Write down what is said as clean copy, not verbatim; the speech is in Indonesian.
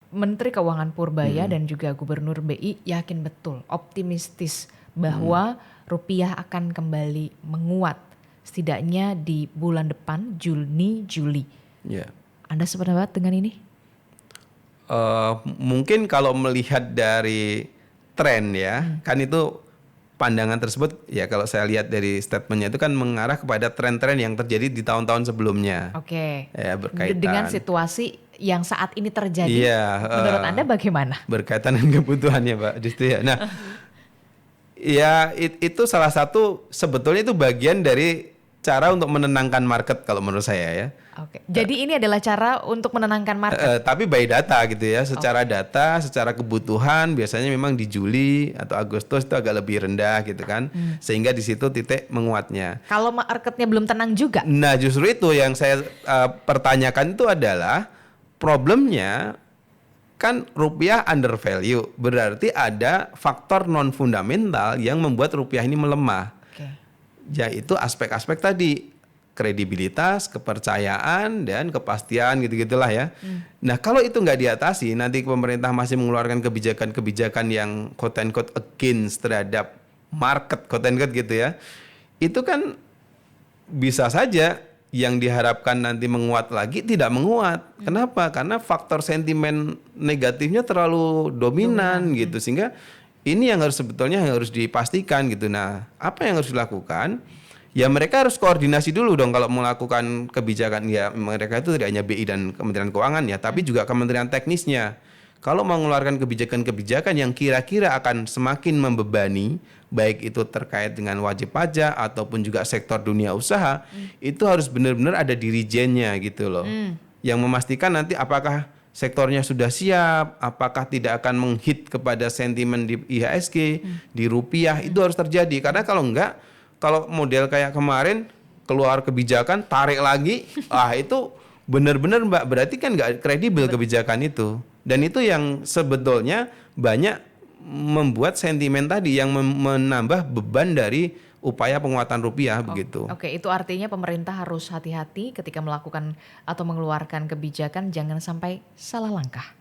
Menteri Keuangan Purbaya dan juga Gubernur BI yakin betul, optimistis bahwa rupiah akan kembali menguat setidaknya di bulan depan Juni Juli. Ya. Anda sependapat dengan ini? Mungkin kalau melihat dari tren ya, kan itu pandangan tersebut ya kalau saya lihat dari statementnya itu kan mengarah kepada tren-tren yang terjadi di tahun-tahun sebelumnya. Oke. Ya, berkaitan. Dengan situasi yang saat ini terjadi, Iya, menurut Anda bagaimana? berkaitan dengan kebutuhannya Pak Justru ya. Nah, ya itu salah satu sebetulnya itu bagian dari cara untuk menenangkan market kalau menurut saya ya. Oke. Jadi ini adalah cara untuk menenangkan market. Tapi by data gitu ya, secara data, secara kebutuhan biasanya memang di Juli atau Agustus itu agak lebih rendah gitu kan, sehingga di situ titik menguatnya. Kalau marketnya belum tenang juga. Nah justru itu yang saya pertanyakan itu adalah problemnya kan rupiah under value, berarti ada faktor non fundamental yang membuat rupiah ini melemah, Oke. yaitu aspek-aspek tadi. Kredibilitas, kepercayaan, dan kepastian gitu-gitulah ya. Nah kalau itu nggak diatasi, nanti pemerintah masih mengeluarkan kebijakan-kebijakan yang quote and quote against terhadap market quote and quote gitu ya. Itu kan bisa saja yang diharapkan nanti menguat lagi tidak menguat. Kenapa? Karena faktor sentimen negatifnya terlalu dominan gitu, sehingga ini yang harus sebetulnya yang harus dipastikan gitu. Nah apa yang harus dilakukan? Ya mereka harus koordinasi dulu dong kalau melakukan kebijakan. Ya mereka itu tidak hanya BI dan Kementerian Keuangan ya, tapi juga kementerian teknisnya. Kalau mengeluarkan kebijakan-kebijakan yang kira-kira akan semakin membebani, baik itu terkait dengan wajib pajak ataupun juga sektor dunia usaha, itu harus benar-benar ada dirijennya gitu loh. Yang memastikan nanti apakah sektornya sudah siap, apakah tidak akan menghit kepada sentimen di IHSG, di rupiah, itu harus terjadi. Karena kalau enggak, kalau model kayak kemarin keluar kebijakan tarik lagi, itu benar-benar Mbak berarti kan nggak kredibel kebijakan itu. Dan itu yang sebetulnya banyak membuat sentimen tadi yang menambah beban dari upaya penguatan rupiah begitu. Oke, itu artinya pemerintah harus hati-hati ketika melakukan atau mengeluarkan kebijakan, jangan sampai salah langkah.